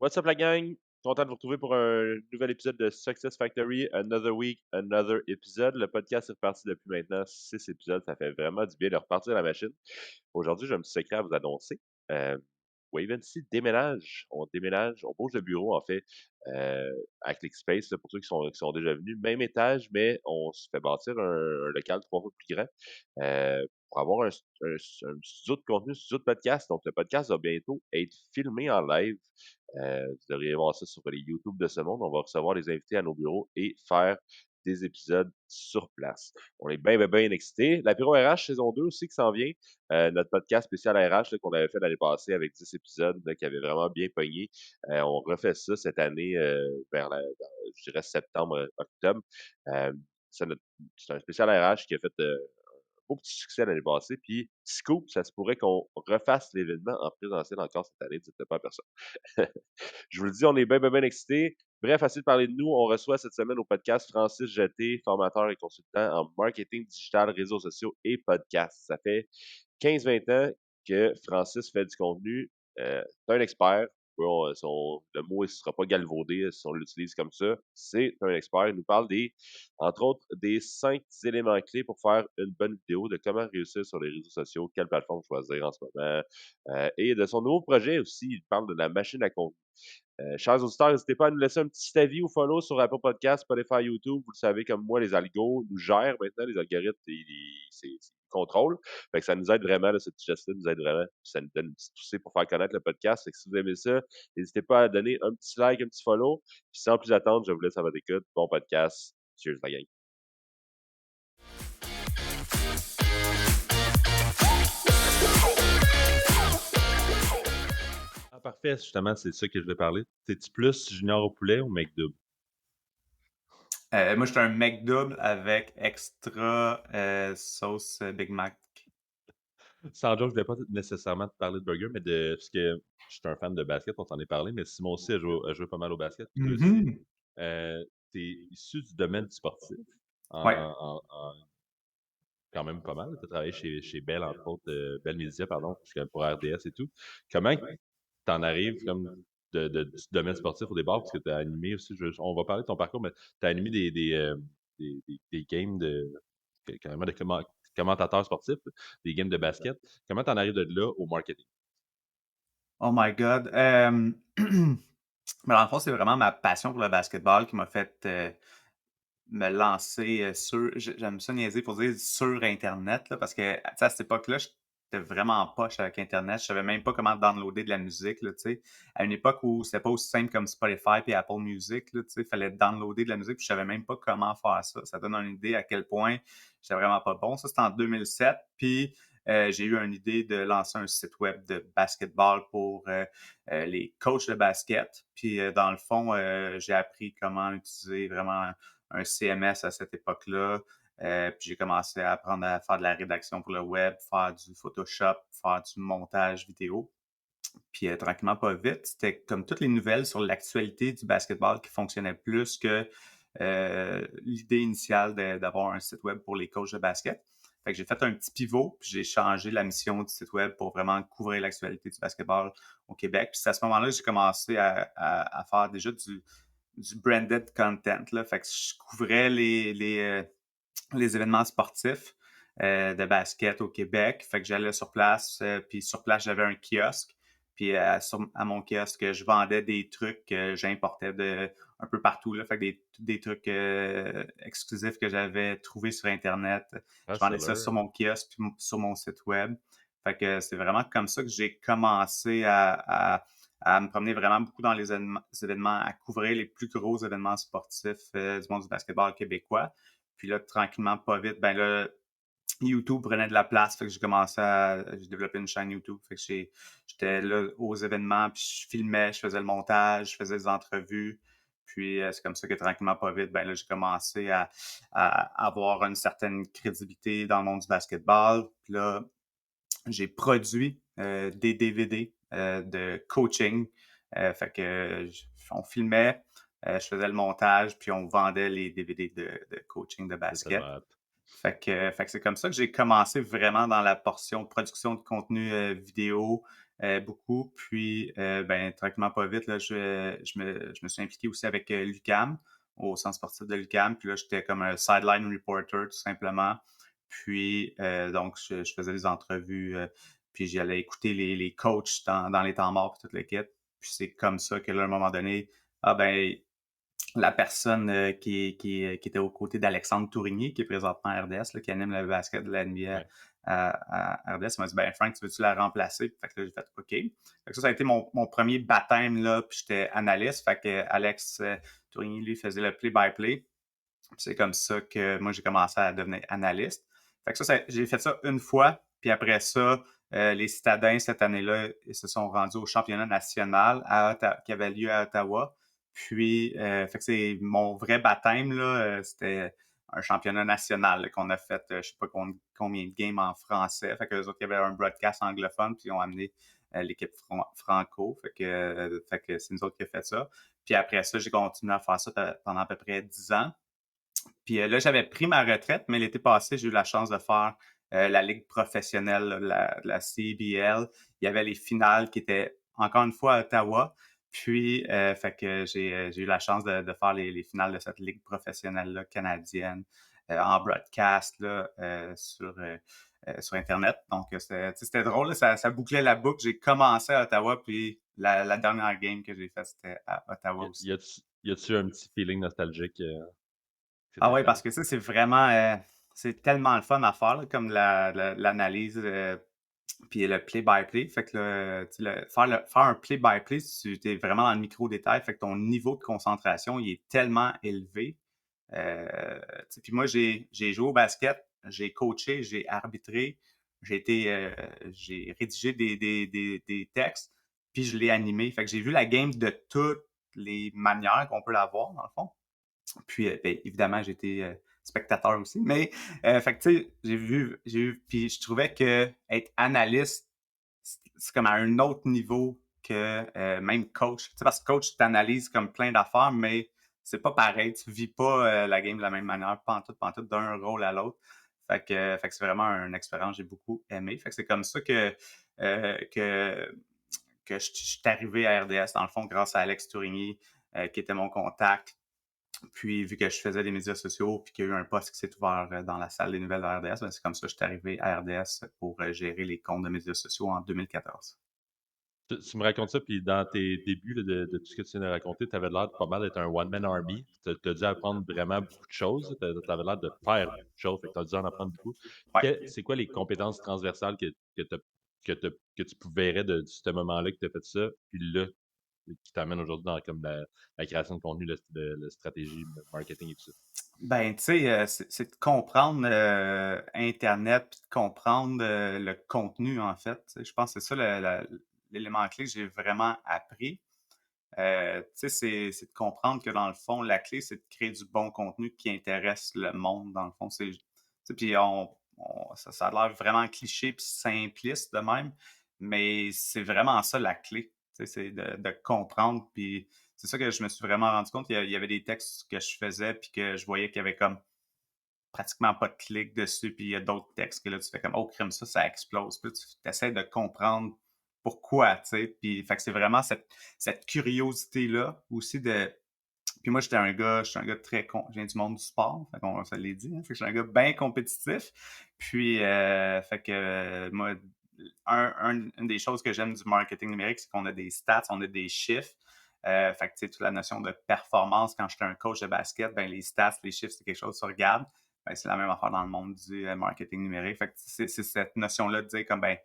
What's up la gang? Content de vous retrouver pour un nouvel épisode de Success Factory. Another week, another episode. Le podcast est reparti depuis maintenant 6 épisodes. Ça fait vraiment du bien de repartir la machine. Aujourd'hui, j'ai un petit secret à vous annoncer. Euh, Wavency déménage. On déménage, on bouge de bureau en fait à ClickSpace, là, pour ceux qui sont déjà venus. Même étage, mais on se fait bâtir un local 3 fois plus grand pour avoir un studio de contenu, un studio de podcast. Donc, le podcast va bientôt être filmé en live. Vous devriez voir ça sur les YouTube de ce monde. On va recevoir les invités à nos bureaux et faire des épisodes sur place. On est bien, bien, bien excités. L'apéro RH saison 2 aussi qui s'en vient. Notre podcast spécial RH là, qu'on avait fait l'année passée avec 10 épisodes là, qui avait vraiment bien pogné. On refait ça cette année je dirais septembre, octobre. Euh, c'est un spécial RH qui a fait beau petit succès l'année passée. Puis, petit scoop, ça se pourrait qu'on refasse l'événement en présentiel encore cette année. Dites-le pas à personne. Je vous le dis, on est bien, bien, bien excités. Bref, assez de parler de nous. On reçoit cette semaine au podcast Francis Jeté, formateur et consultant en marketing digital, réseaux sociaux et podcast. Ça fait 15-20 ans que Francis fait du contenu. C'est un expert. Bon, le mot ne sera pas galvaudé si on l'utilise comme ça. C'est un expert. Il nous parle entre autres, des 5 éléments clés pour faire une bonne vidéo, de comment réussir sur les réseaux sociaux, quelle plateforme choisir en ce moment. Et de son nouveau projet aussi, il parle de la machine à contenu. Chers auditeurs, n'hésitez pas à nous laisser un petit avis ou follow sur Apple Podcast, Spotify, YouTube. Vous le savez, comme moi, les algos nous gèrent maintenant. Les algorithmes, ils contrôlent. Fait que ça nous aide vraiment, là, cette geste-là nous aide vraiment. Puis ça nous donne une petite poussée pour faire connaître le podcast. Fait que si vous aimez ça, n'hésitez pas à donner un petit like, un petit follow. Puis sans plus attendre, je vous laisse à votre écoute. Bon podcast. Cheers, la gang. Ah, parfait. Justement, c'est ça que je vais parler. T'es-tu plus junior au poulet ou McDouble? Moi, j'étais un McDouble avec extra sauce Big Mac. Sans joke, je voulais pas nécessairement te parler de burger, mais parce que je suis un fan de basket, on s'en est parlé, mais Simon aussi a joué pas mal au basket, puis toi aussi. Mhm. Tu es issu du domaine du sportif, Ouais. quand même pas mal. Tu as travaillé chez Bell, entre autres, Bell Media, pardon, pour RDS et tout. Comment t'en arrives comme du domaine sportif au départ, parce que tu as animé aussi, on va parler de ton parcours, mais tu as animé des games carrément de commentateurs sportifs, des games de basket. Comment t'en arrives de là au marketing? Oh my God. Mais dans le fond, c'est vraiment ma passion pour le basketball qui m'a fait me lancer j'aime ça niaiser pour dire sur Internet, là, parce que tu sais, à cette époque-là, j'étais vraiment en poche avec Internet. Je savais même pas comment downloader de la musique, là, tu sais. À une époque où c'était pas aussi simple comme Spotify et Apple Music, là, tu sais, il fallait downloader de la musique, puis je savais même pas comment faire ça. Ça donne une idée à quel point j'étais vraiment pas bon. Ça, c'était en 2007, puis j'ai eu une idée de lancer un site web de basketball pour les coachs de basket. Puis dans le fond, j'ai appris comment utiliser vraiment un CMS à cette époque-là. Puis j'ai commencé à apprendre à faire de la rédaction pour le web, faire du Photoshop, faire du montage vidéo. Puis tranquillement, pas vite, c'était comme toutes les nouvelles sur l'actualité du basketball qui fonctionnaient plus que l'idée initiale d'avoir un site web pour les coachs de basket. Fait que j'ai fait un petit pivot, puis j'ai changé la mission du site web pour vraiment couvrir l'actualité du basketball au Québec. Puis c'est à ce moment-là que j'ai commencé à faire déjà du branded content. Là. Fait que je couvrais les événements sportifs de basket au Québec. Fait que j'allais sur place, puis sur place, j'avais un kiosque. Puis à mon kiosque, je vendais des trucs que j'importais un peu partout. Là. Fait que des trucs exclusifs que j'avais trouvés sur Internet. Ah, Je c'est vendais ça là. sur mon kiosque puis sur mon site web. Fait que c'est vraiment comme ça que j'ai commencé à me promener vraiment beaucoup dans les événements, à couvrir les plus gros événements sportifs du monde du basketball québécois. Puis là, tranquillement, pas vite, ben là, YouTube prenait de la place. Fait que j'ai développé une chaîne YouTube. Fait que j'étais là aux événements, puis je filmais, je faisais le montage, je faisais des entrevues. Puis c'est comme ça que tranquillement, pas vite, ben là, j'ai commencé à avoir une certaine crédibilité dans le monde du basketball. Puis là, j'ai produit des DVD de coaching. Fait que on filmait, je faisais le montage, puis on vendait les DVD de coaching de C'est tellement basket. hâte. Fait que c'est comme ça que j'ai commencé vraiment dans la portion production de contenu vidéo, beaucoup. Puis, ben, tranquillement, pas vite, là, je me suis impliqué aussi avec l'UQAM, au centre sportif de l'UQAM. Puis là, j'étais comme un sideline reporter, tout simplement. Puis, donc, je faisais des entrevues, puis j'allais écouter les coachs dans les temps morts, puis toute l'équipe. Puis c'est comme ça que là, à un moment donné, ah ben, la personne qui était aux côtés d'Alexandre Tourigny, qui est présentement à RDS, là, qui anime le basket de la NBA Ouais. à RDS, il m'a dit, ben Frank, tu veux-tu la remplacer? Fait que là, j'ai fait OK. Fait que ça a été mon premier baptême, là, puis j'étais analyste. Fait que Alex Tourigny, lui, faisait le play-by-play. C'est comme ça que moi, j'ai commencé à devenir analyste. Fait que j'ai fait ça une fois, puis après ça, les Citadins, cette année-là, ils se sont rendus au championnat national qui avait lieu à Ottawa. Puis, fait que c'est mon vrai baptême, là, c'était un championnat national là, qu'on a fait, je sais pas combien de games en français. Fait que les autres, il y avait un broadcast anglophone, puis ils ont amené l'équipe franco. Fait que c'est nous autres qui a fait ça. Puis après ça, j'ai continué à faire ça pendant à peu près 10 ans. Puis là, j'avais pris ma retraite, mais l'été passé, j'ai eu la chance de faire la ligue professionnelle, la CBL. Il y avait les finales qui étaient encore une fois à Ottawa. Puis, fait que j'ai eu la chance de faire les finales de cette ligue professionnelle-là canadienne en broadcast là, sur Internet. Donc, c'était drôle, là, ça bouclait la boucle. J'ai commencé à Ottawa, puis la dernière game que j'ai faite, c'était à Ottawa aussi. Y a-tu un petit feeling nostalgique Ah cet ouais, été-là? parce que ça, c'est vraiment, c'est tellement le fun à faire, là, comme l'analyse, puis le play-by-play. Fait que tu sais, faire un play-by-play, si tu es vraiment dans le micro-détail, fait que ton niveau de concentration, il est tellement élevé. Tu sais, puis moi, j'ai joué au basket, j'ai coaché, j'ai arbitré, j'ai rédigé des textes, puis je l'ai animé. Fait que j'ai vu la game de toutes les manières qu'on peut l'avoir, dans le fond. Puis, ben, évidemment, j'étais spectateur aussi. Mais, fait que, tu sais, puis je trouvais que être analyste, c'est comme à un autre niveau que même coach. Tu sais, parce que coach, tu analyses comme plein d'affaires, mais c'est pas pareil. Tu vis pas la game de la même manière, pantoute, d'un rôle à l'autre. Fait que c'est vraiment une expérience que j'ai beaucoup aimé. Fait que c'est comme ça euh, que, que je suis arrivé à RDS, dans le fond, grâce à Alex Tourigny, qui était mon contact. Puis, vu que je faisais des médias sociaux, puis qu'il y a eu un poste qui s'est ouvert dans la salle des nouvelles de RDS, ben c'est comme ça que je suis arrivé à RDS pour gérer les comptes de médias sociaux en 2014. Tu me racontes ça, puis dans tes débuts là, de tout ce que tu viens de raconter, tu avais l'air pas mal d'être un one-man army. Tu as dû apprendre vraiment beaucoup de choses. Tu avais l'air de faire beaucoup de choses, fait que tu as dû en apprendre beaucoup. Ouais. C'est quoi les compétences transversales que tu verrais de ce moment-là que tu as fait ça, puis là, qui t'amène aujourd'hui dans comme la création de contenu, la stratégie, le marketing et tout ça? Ben, tu sais, c'est de comprendre Internet, puis de comprendre le contenu, en fait. Tu sais, je pense que c'est ça l'élément clé que j'ai vraiment appris. Tu sais, c'est de comprendre que dans le fond, la clé, c'est de créer du bon contenu qui intéresse le monde, dans le fond. Tu sais, puis ça a l'air vraiment cliché puis simpliste de même, mais c'est vraiment ça la clé. Tu sais, c'est de comprendre. Puis c'est ça que je me suis vraiment rendu compte. Il y avait des textes que je faisais puis que je voyais qu'il y avait comme pratiquement pas de clic dessus, puis il y a d'autres textes que là, tu fais comme, oh, crème, ça explose. Puis là, tu essaies de comprendre pourquoi, tu sais. Puis, fait que c'est vraiment cette curiosité-là aussi de. Puis moi, je suis un gars je viens du monde du sport, fait qu'on se l'est dit, hein, fait que je suis un gars bien compétitif. Puis, fait que moi, une des choses que j'aime du marketing numérique, c'est qu'on a des stats, on a des chiffres. Fait que, tu sais, toute la notion de performance, quand j'étais un coach de basket, ben les stats, les chiffres, c'est quelque chose que tu regardes. Ben, c'est la même affaire dans le monde du marketing numérique. Fait que c'est cette notion-là de dire comme, ben,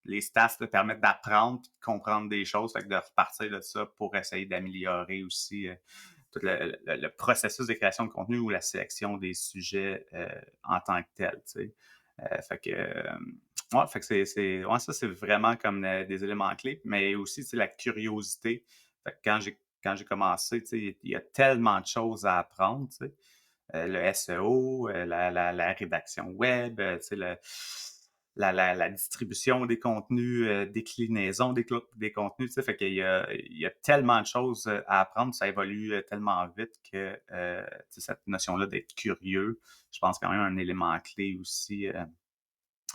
les stats te permettent d'apprendre et de comprendre des choses, fait que de repartir de ça pour essayer d'améliorer aussi tout le processus de création de contenu ou la sélection des sujets en tant que tel. Tu sais. Fait que ouais, ça, c'est vraiment comme des éléments clés, mais aussi la curiosité. Fait que quand j'ai commencé, tu sais, il y a tellement de choses à apprendre. Tu sais. Le SEO, la rédaction web, tu sais, la distribution des contenus, déclinaison des contenus, tu sais, fait qu'il y a tellement de choses à apprendre, ça évolue tellement vite que tu sais, cette notion-là d'être curieux, je pense quand même un élément clé aussi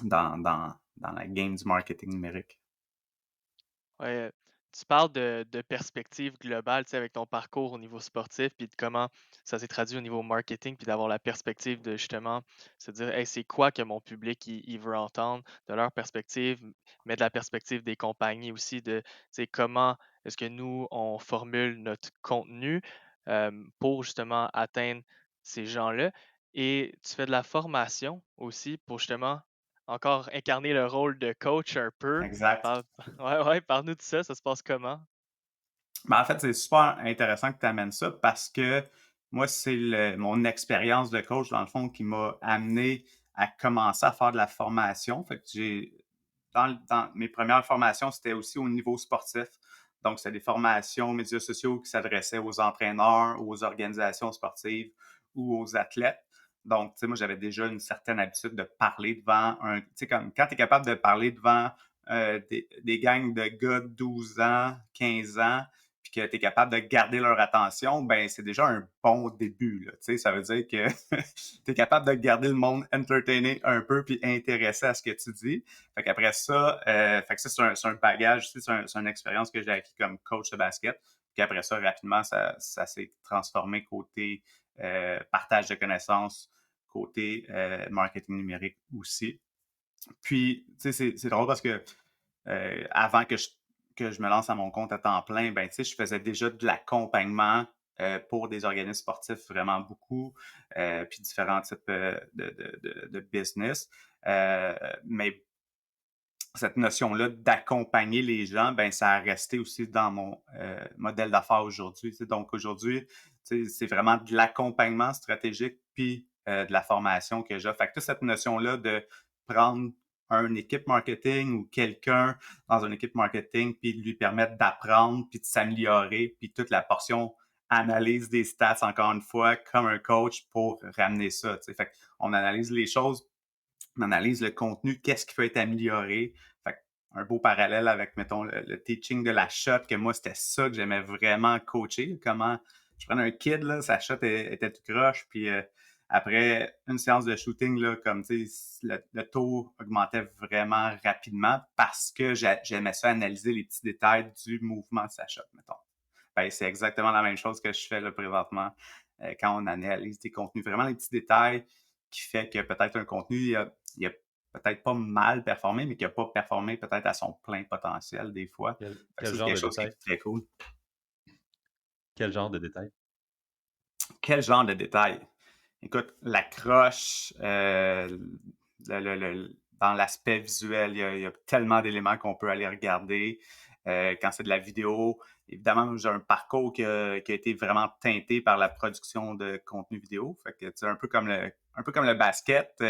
dans la game du marketing numérique. Ouais, tu parles de perspective globale, tu sais, avec ton parcours au niveau sportif, puis de comment ça s'est traduit au niveau marketing, puis d'avoir la perspective de justement se dire: «Hey, c'est quoi que mon public il veut entendre?» de leur perspective, mais de la perspective des compagnies aussi de, tu sais, comment est-ce que nous, on formule notre contenu, pour justement atteindre ces gens-là et tu fais de la formation aussi pour justement encore incarner le rôle de coach un peu. Exact. Parle ouais, ouais, parle-nous de ça, ça se passe comment? Ben, en fait, c'est super intéressant que tu amènes ça parce que moi, c'est mon expérience de coach, dans le fond, qui m'a amené à commencer à faire de la formation. Fait que dans mes premières formations, c'était aussi au niveau sportif. Donc, c'était des formations aux médias sociaux qui s'adressaient aux entraîneurs, aux organisations sportives ou aux athlètes. Donc, tu sais, moi, j'avais déjà une certaine habitude de parler devant tu sais, comme quand tu es capable de parler devant des gangs de gars de 12 ans, 15 ans, puis que tu es capable de garder leur attention, ben c'est déjà un bon début. Là, tu sais, ça veut dire que tu es capable de garder le monde entertainé un peu puis intéressé à ce que tu dis. Fait qu'après ça, fait que ça, c'est un bagage, c'est une expérience que j'ai acquis comme coach de basket. Puis après ça, rapidement, ça s'est transformé côté partage de connaissances, côté marketing numérique aussi. Puis, tu sais, c'est drôle parce que avant que je me lance à mon compte à temps plein, ben, tu sais, je faisais déjà de l'accompagnement pour des organismes sportifs vraiment beaucoup, puis différents types de business. Mais cette notion-là d'accompagner les gens, ben ça a resté aussi dans mon modèle d'affaires aujourd'hui. Tu sais. Donc aujourd'hui, tu sais, c'est vraiment de l'accompagnement stratégique puis de la formation que j'ai. Fait que toute cette notion-là de prendre une équipe marketing ou quelqu'un dans une équipe marketing puis de lui permettre d'apprendre puis de s'améliorer puis toute la portion analyse des stats encore une fois comme un coach pour ramener ça. Tu sais. Fait qu'on analyse les choses, on analyse le contenu, qu'est-ce qui peut être amélioré. Fait un beau parallèle avec, mettons, le teaching de la shot, que moi, c'était ça que j'aimais vraiment coacher. Comment je prenais un kid, là, sa shot était tout croche, puis après une séance de shooting, là, comme tu sais, le taux augmentait vraiment rapidement parce que j'aimais ça analyser les petits détails du mouvement de sa shot, mettons. Ben, c'est exactement la même chose que je fais là, présentement quand on analyse des contenus. Vraiment les petits détails qui fait que peut-être un contenu, il a peut-être pas mal performé, mais qui n'a pas performé peut-être à son plein potentiel des fois. Fait que Quel ça, c'est genre quelque de chose qui détails? est très cool. Quel genre de détails? Quel genre de détails? Écoute, la croche, dans l'aspect visuel, il y a tellement d'éléments qu'on peut aller regarder. Quand c'est de la vidéo, évidemment, j'ai un parcours qui a été vraiment teinté par la production de contenu vidéo. Fait que, c'est un peu comme le basket,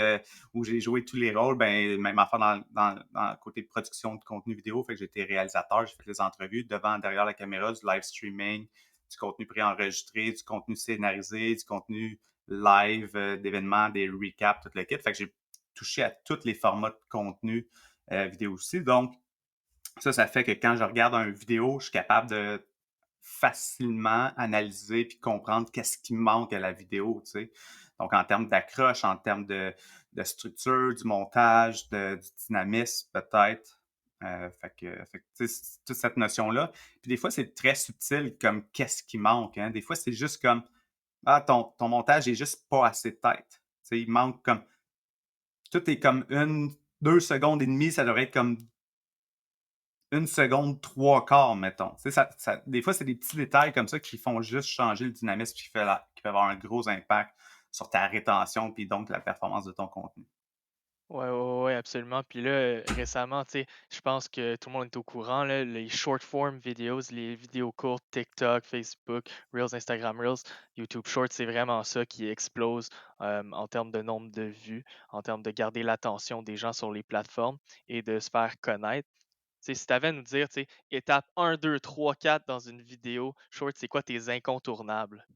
où j'ai joué tous les rôles, ben, même affaire dans le côté de production de contenu vidéo. Fait que j'ai été réalisateur, j'ai fait les entrevues devant, derrière la caméra, du live streaming, du contenu préenregistré, du contenu scénarisé, du contenu live, d'événements, des recaps, tout le kit. Fait que j'ai touché à tous les formats de contenu vidéo aussi. Donc, ça fait que quand je regarde une vidéo, je suis capable de facilement analyser puis comprendre qu'est-ce qui manque à la vidéo, tu sais. Donc, en termes d'accroche, en termes de structure, du montage, du dynamisme, peut-être. Tu sais, toute cette notion-là. Puis des fois, c'est très subtil comme qu'est-ce qui manque. Hein? Des fois, c'est juste comme ah, ton montage est juste pas assez tête. Tu sais, il manque comme. Tout est comme 2 secondes et demie, ça devrait être comme 1 seconde, trois quarts, mettons. Tu sais, des fois, c'est des petits détails comme ça qui font juste changer le dynamisme qui peut avoir un gros impact sur ta rétention puis donc la performance de ton contenu. Ouais, ouais, ouais, absolument. Puis là, récemment, tu sais, je pense que tout le monde est au courant, là, les short form videos, les vidéos courtes, TikTok, Facebook, Reels, Instagram Reels, YouTube Short, c'est vraiment ça qui explose en termes de nombre de vues, en termes de garder l'attention des gens sur les plateformes et de se faire connaître. Tu sais, si tu avais à nous dire, tu sais, étape 1, 2, 3, 4 dans une vidéo short, c'est quoi tes incontournables?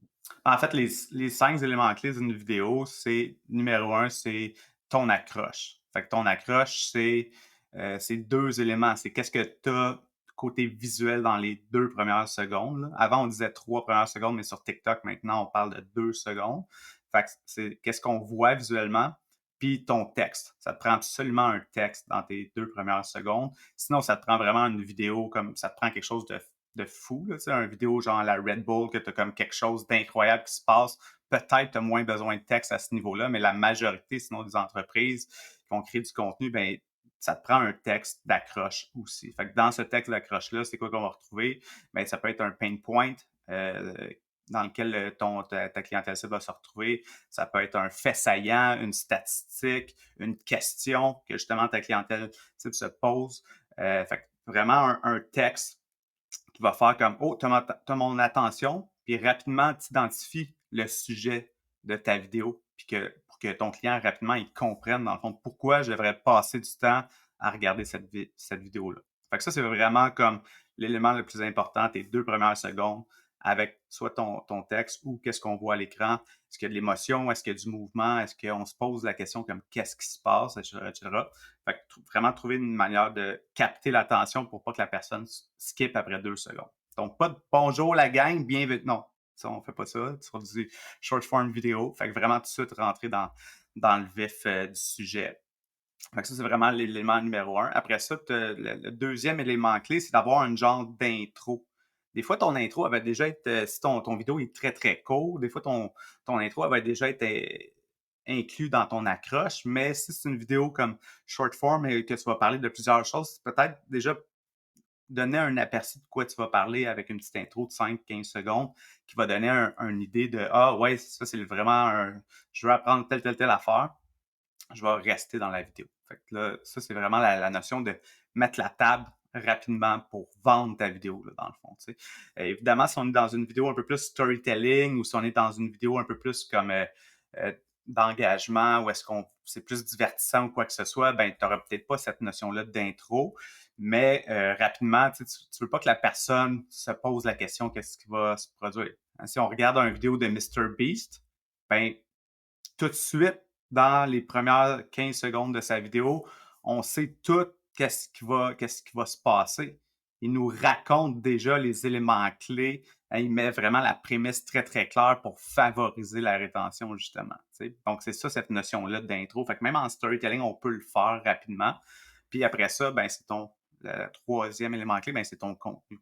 En fait, les 5 éléments clés d'une vidéo, c'est numéro un, c'est ton accroche. Fait que ton accroche, c'est 2 éléments. C'est qu'est-ce que tu as côté visuel dans les 2 premières secondes. Là. Avant, on disait 3 premières secondes, mais sur TikTok, maintenant, on parle de 2 secondes. Fait que c'est qu'est-ce qu'on voit visuellement. puis ton texte. Ça te prend absolument un texte dans tes 2 premières secondes. Sinon, ça te prend vraiment une vidéo comme ça te prend quelque chose de fou, là, tu sais, une vidéo genre la Red Bull, que tu as comme quelque chose d'incroyable qui se passe. Peut-être tu as moins besoin de texte à ce niveau-là, mais la majorité, sinon, des entreprises qui ont créé du contenu, ben ça te prend un texte d'accroche aussi. Fait que dans ce texte d'accroche-là, c'est quoi qu'on va retrouver? Ben, ça peut être un pain point dans lequel ta clientèle cible va se retrouver. Ça peut être un fait saillant, une statistique, une question que justement ta clientèle cible se pose. Fait que vraiment un texte qui va faire comme « Oh, t'as mon attention », puis rapidement, tu identifies le sujet de ta vidéo, puis pour que ton client rapidement il comprenne dans le fond pourquoi je devrais passer du temps à regarder cette vidéo-là. Fait que ça, c'est vraiment comme l'élément le plus important, tes 2 premières secondes, avec soit ton texte ou qu'est-ce qu'on voit à l'écran. Est-ce qu'il y a de l'émotion? Est-ce qu'il y a du mouvement? Est-ce qu'on se pose la question comme qu'est-ce qui se passe, etc., etc. Fait que vraiment trouver une manière de capter l'attention pour pas que la personne skip après 2 secondes. Donc, pas de bonjour la gang, bienvenue. Non, ça, on fait pas ça. Sur du short form vidéo. Fait que vraiment tout de suite rentrer dans le vif du sujet. Fait que ça, c'est vraiment l'élément numéro 1. Après ça, le deuxième élément clé, c'est d'avoir un genre d'intro. Des fois, ton intro, elle va déjà être, si ton vidéo est très, très court, des fois, ton intro, elle va déjà être inclus dans ton accroche, mais si c'est une vidéo comme short form et que tu vas parler de plusieurs choses, peut-être déjà donner un aperçu de quoi tu vas parler avec une petite intro de 5-15 secondes qui va donner une idée de « Ah ouais, ça c'est vraiment je veux apprendre telle affaire, je vais rester dans la vidéo. » Fait que là, ça c'est vraiment la notion de mettre la table rapidement pour vendre ta vidéo, là, dans le fond. Tu sais. Évidemment, si on est dans une vidéo un peu plus storytelling ou si on est dans une vidéo un peu plus comme d'engagement ou est-ce qu'on c'est plus divertissant ou quoi que ce soit, ben tu n'auras peut-être pas cette notion-là d'intro, mais rapidement, tu veux pas que la personne se pose la question qu'est-ce qui va se produire. Si on regarde une vidéo de MrBeast, ben tout de suite, dans les premières 15 secondes de sa vidéo, on sait tout qu'est-ce qui va se passer. Il nous raconte déjà les éléments clés. Il met vraiment la prémisse très, très claire pour favoriser la rétention, justement. T'sais. Donc, c'est ça, cette notion-là d'intro. Fait que même en storytelling, on peut le faire rapidement. Puis après ça, ben, le troisième élément clé, ben, c'est ton contenu.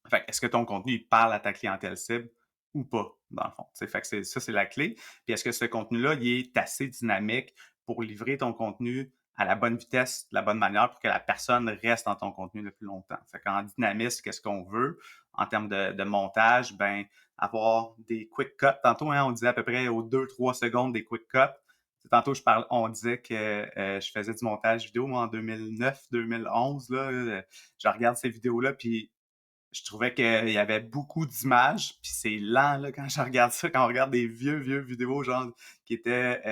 Fait que est-ce que ton contenu il parle à ta clientèle cible ou pas, dans le fond? Fait que ça, c'est la clé. Puis est-ce que ce contenu-là, il est assez dynamique pour livrer ton contenu à la bonne vitesse, de la bonne manière pour que la personne reste dans ton contenu le plus longtemps? Fait qu'en dynamisme, qu'est-ce qu'on veut? En termes de montage, ben avoir des quick cuts. Tantôt, hein, on disait à peu près aux 2-3 secondes des quick cuts. Tantôt, on disait que je faisais du montage vidéo, moi, en 2009-2011. Là, je regarde ces vidéos-là, puis je trouvais qu'il y avait beaucoup d'images, puis c'est lent là, quand je regarde ça, quand on regarde des vieux vidéos genre qui étaient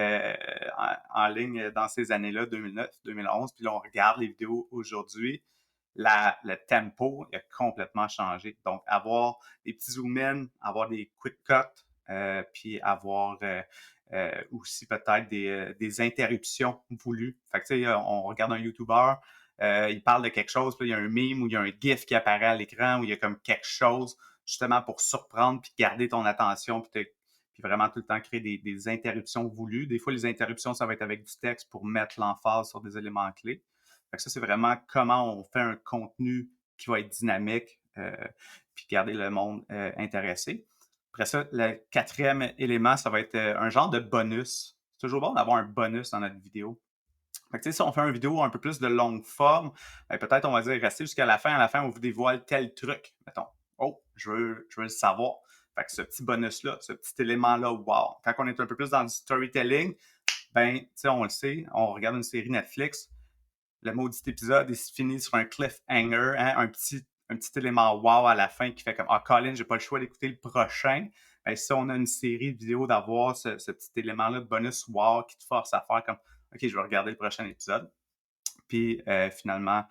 en ligne dans ces années-là, 2009, 2011, puis là on regarde les vidéos aujourd'hui, le tempo a complètement changé. Donc avoir des petits zoom-in, avoir des quick cuts, puis avoir aussi peut-être des interruptions voulues. Fait que tu sais, on regarde un YouTuber, il parle de quelque chose, puis il y a un meme ou il y a un GIF qui apparaît à l'écran, où il y a comme quelque chose, justement pour surprendre puis garder ton attention, puis vraiment tout le temps créer des interruptions voulues. Des fois, les interruptions, ça va être avec du texte pour mettre l'emphase sur des éléments clés. Fait que ça, c'est vraiment comment on fait un contenu qui va être dynamique, puis garder le monde intéressé. Après ça, le quatrième élément, ça va être un genre de bonus. C'est toujours bon d'avoir un bonus dans notre vidéo. Fait que, si on fait une vidéo un peu plus de longue forme, ben, peut-être on va dire rester jusqu'à la fin. À la fin, on vous dévoile tel truc. Mettons, oh, je veux le savoir. Fait que ce petit bonus-là, ce petit élément-là, wow. Quand on est un peu plus dans du storytelling, ben, on le sait, on regarde une série Netflix, le maudit épisode est fini sur un cliffhanger, hein, un petit élément wow à la fin qui fait comme « Ah, Colin, j'ai pas le choix d'écouter le prochain. » Ben, si on a une série de vidéos, d'avoir ce petit élément-là de bonus wow qui te force à faire comme « OK, je vais regarder le prochain épisode. » Puis finalement,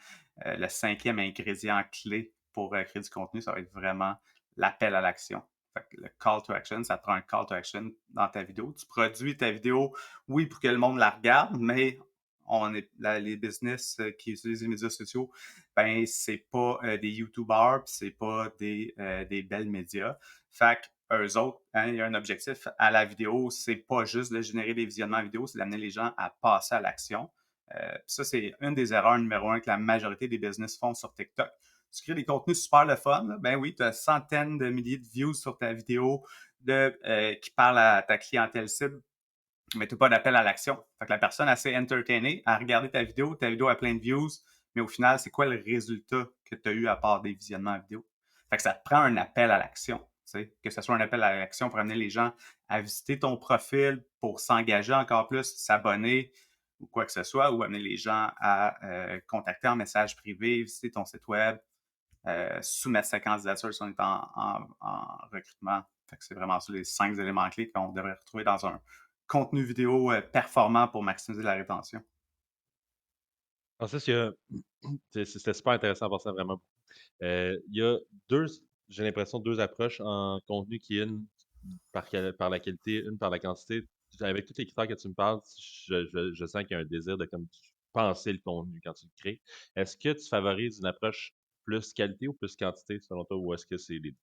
le cinquième ingrédient clé pour créer du contenu, ça va être vraiment l'appel à l'action. Fait que le call to action, ça prend un call to action dans ta vidéo. Tu produis ta vidéo, oui, pour que le monde la regarde, mais les business qui utilisent les médias sociaux, ben c'est pas des YouTubers, puis c'est pas des belles médias. Fait que eux autres, hein, il y a un objectif à la vidéo, c'est pas juste de générer des visionnements vidéo, c'est d'amener les gens à passer à l'action. Ça, c'est une des erreurs numéro un que la majorité des business font sur TikTok. Tu crées des contenus super le fun, là. Ben oui, tu as centaines de milliers de views sur ta vidéo qui parle à ta clientèle cible, mais tu n'as pas d'appel à l'action. Fait que la personne assez entertainée à regarder ta vidéo a plein de views, mais au final, c'est quoi le résultat que tu as eu à part des visionnements vidéo? Fait que ça te prend un appel à l'action. Que ce soit un appel à l'action pour amener les gens à visiter ton profil, pour s'engager encore plus, s'abonner ou quoi que ce soit, ou amener les gens à contacter en message privé, visiter ton site web, soumettre sa candidature si on est en recrutement. Fait que c'est vraiment ça les 5 éléments clés qu'on devrait retrouver dans un contenu vidéo performant pour maximiser la rétention. En fait, c'était super intéressant pour ça, vraiment. Il y a j'ai l'impression, deux approches en contenu qui est une par la qualité, une par la quantité. Avec tous les critères que tu me parles, je sens qu'il y a un désir de comme penser le contenu quand tu le crées. Est-ce que tu favorises une approche plus qualité ou plus quantité selon toi, ou est-ce que c'est les deux?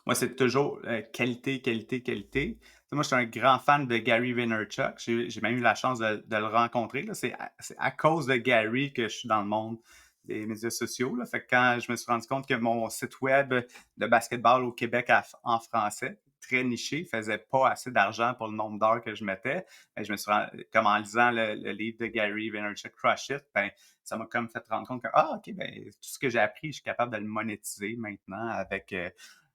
Moi, c'est toujours qualité, qualité, qualité. Moi, je suis un grand fan de Gary Vaynerchuk. J'ai même eu la chance de le rencontrer. C'est à cause de Gary que je suis dans le monde des médias sociaux. Là. Fait que quand je me suis rendu compte que mon site web de basketball au Québec en français, très niché, faisait pas assez d'argent pour le nombre d'heures que je mettais, ben, je me suis comme en lisant le livre de Gary Vaynerchuk, Crush It, ben, ça m'a comme fait rendre compte que, OK, ben, tout ce que j'ai appris, je suis capable de le monétiser maintenant avec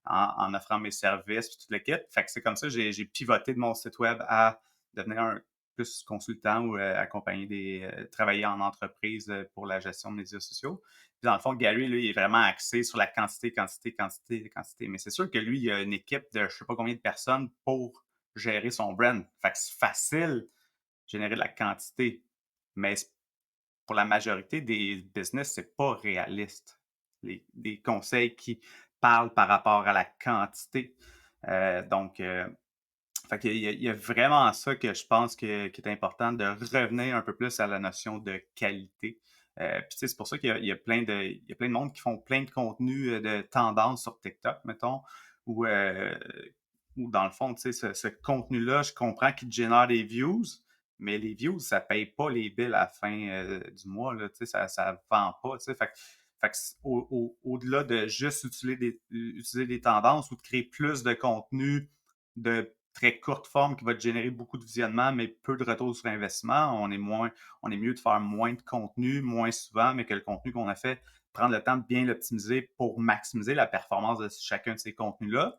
en offrant mes services, puis tout le kit. Fait que c'est comme ça que j'ai pivoté de mon site web à devenir un plus consultant ou accompagner travailler en entreprise pour la gestion de médias sociaux. Puis dans le fond, Gary, lui, il est vraiment axé sur la quantité, quantité, quantité, quantité. Mais c'est sûr que lui, il a une équipe de je sais pas combien de personnes pour gérer son brand. Fait que c'est facile de générer de la quantité. Mais pour la majorité des business, c'est pas réaliste. Les conseils qui parlent par rapport à la quantité. Donc, fait il y a vraiment ça que je pense qui est important de revenir un peu plus à la notion de qualité. Puis c'est pour ça qu'il y a il y a plein de monde qui font plein de contenus de tendance sur TikTok, mettons, où, où dans le fond, tu sais, ce contenu-là, je comprends qu'il génère des views, mais les views, ça paye pas les billes à la fin du mois, là, tu sais, ça vend pas, tu sais. Fait que au-delà de juste utiliser des tendances ou de créer plus de contenu de très courte forme qui va te générer beaucoup de visionnements, mais peu de retour sur investissement, on est mieux de faire moins de contenu, moins souvent, mais que le contenu qu'on a fait, prendre le temps de bien l'optimiser pour maximiser la performance de chacun de ces contenus-là.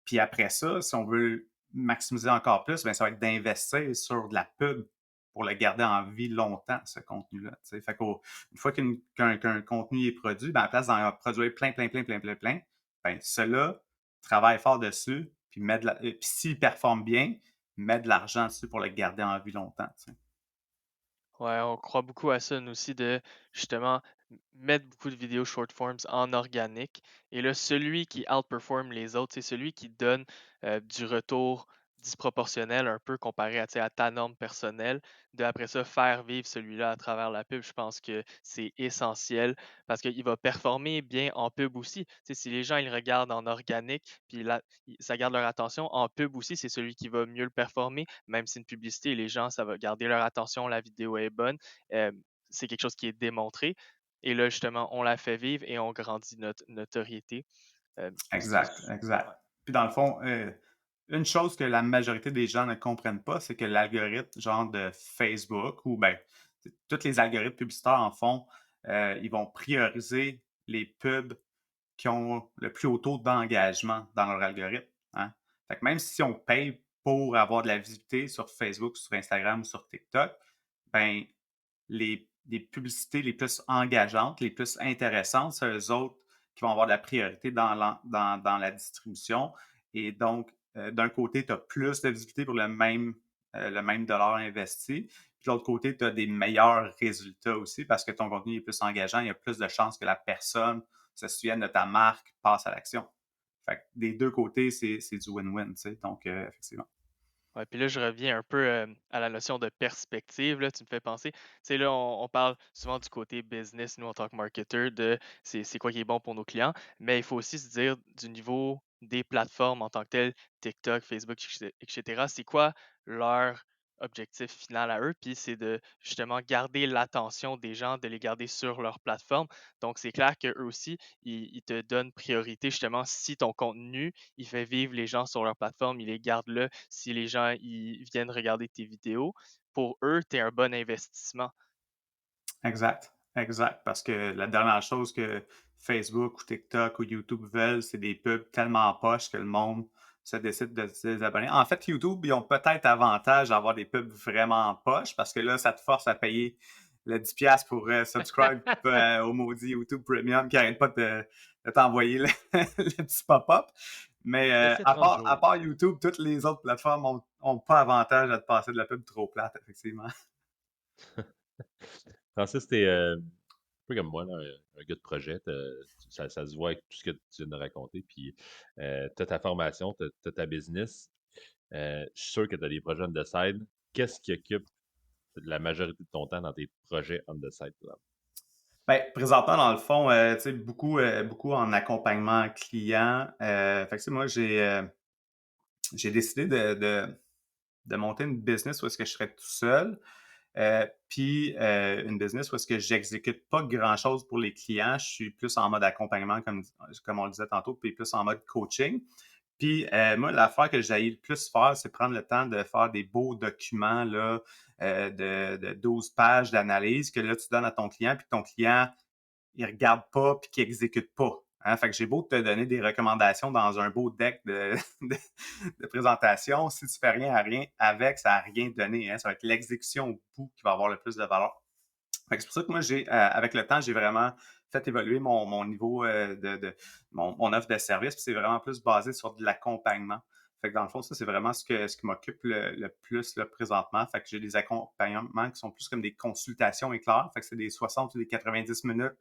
Puis après ça, si on veut maximiser encore plus, bien, ça va être d'investir sur de la pub pour le garder en vie longtemps, ce contenu-là. Fait qu'une fois qu'un contenu est produit, ben, à la place d'en produire plein, ben, cela, travaille fort dessus, puis s'il performe bien, met de l'argent dessus pour le garder en vie longtemps. T'sais. Ouais, on croit beaucoup à ça, nous aussi, de justement mettre beaucoup de vidéos short forms en organique. Et là, celui qui outperform les autres, c'est celui qui donne du retour disproportionnel un peu comparé à, tu sais, à ta norme personnelle. De après ça, faire vivre celui-là à travers la pub, je pense que c'est essentiel parce qu'il va performer bien en pub aussi. Tu sais, si les gens ils le regardent en organique, puis là, ça garde leur attention, en pub aussi, c'est celui qui va mieux le performer, même si une publicité, les gens, ça va garder leur attention, la vidéo est bonne. Euh, c'est quelque chose qui est démontré. Et là, justement, on la fait vivre et on grandit notre notoriété. Exact, exact. Puis dans le fond, une chose que la majorité des gens ne comprennent pas, c'est que l'algorithme genre de Facebook ou ben tous les algorithmes publicitaires en font, ils vont prioriser les pubs qui ont le plus haut taux d'engagement dans leur algorithme. Hein? Fait que même si on paye pour avoir de la visibilité sur Facebook, sur Instagram ou sur TikTok, ben les publicités les plus engageantes, les plus intéressantes, c'est eux autres qui vont avoir de la priorité dans la distribution. Et donc, d'un côté, tu as plus de visibilité pour le même dollar investi. Puis de l'autre côté, tu as des meilleurs résultats aussi parce que ton contenu est plus engageant. Il y a plus de chances que la personne se souvienne de ta marque, passe à l'action. Fait que des deux côtés, c'est du win-win. Donc, effectivement. Ouais, puis là, je reviens un peu à la notion de perspective. Là, tu me fais penser. Tu sais, là, on parle souvent du côté business, nous, en tant que marketeur, de c'est quoi qui est bon pour nos clients, mais il faut aussi se dire du niveau des plateformes en tant que telles, TikTok, Facebook, etc. C'est quoi leur objectif final à eux? Puis c'est de justement garder l'attention des gens, de les garder sur leur plateforme. Donc c'est clair qu'eux aussi, ils te donnent priorité justement si ton contenu, il fait vivre les gens sur leur plateforme, ils les gardent là. Si les gens, ils viennent regarder tes vidéos, pour eux, tu es un bon investissement. Exact, exact. Parce que la dernière chose que Facebook ou TikTok ou YouTube veulent, c'est des pubs tellement poches que le monde se décide de se désabonner. En fait, YouTube, ils ont peut-être avantage d'avoir des pubs vraiment poches parce que là, ça te force à payer le 10$ pour subscribe au maudit YouTube Premium qui n'arrête pas de t'envoyer le petit pop-up. Mais L'effet à 30 à jours. part YouTube, toutes les autres plateformes ont pas avantage à te passer de la pub trop plate, effectivement. Francis, t'es un peu comme moi, là, un gars de projet. Ça se voit avec tout ce que tu viens de raconter. Puis, tu as ta formation, tu as ta business. Je suis sûr que tu as des projets on the side. Qu'est-ce qui occupe la majorité de ton temps dans tes projets on the side, là? Ben, présentement, dans le fond, tu sais, beaucoup en accompagnement client. Fait que, tu sais, moi, j'ai décidé de monter une business où est-ce que je serais tout seul. Puis une business où est-ce que j'exécute pas grand-chose pour les clients. Je suis plus en mode accompagnement, comme on le disait tantôt, puis plus en mode coaching. Puis moi, l'affaire que j'ai le plus faire, c'est prendre le temps de faire des beaux documents là, de 12 pages d'analyse que là, tu donnes à ton client, puis ton client, il regarde pas puis qu'il exécute pas. Hein? Fait que j'ai beau te donner des recommandations dans un beau deck de présentation. Si tu fais rien avec, ça n'a rien donné. Hein? Ça va être l'exécution au bout qui va avoir le plus de valeur. Fait que c'est pour ça que moi, avec le temps, j'ai vraiment fait évoluer mon niveau mon offre de service. Puis c'est vraiment plus basé sur de l'accompagnement. Fait que dans le fond, ça, c'est vraiment ce qui m'occupe le plus là, présentement. Fait que j'ai des accompagnements qui sont plus comme des consultations éclairs. Fait que c'est des 60 ou des 90 minutes.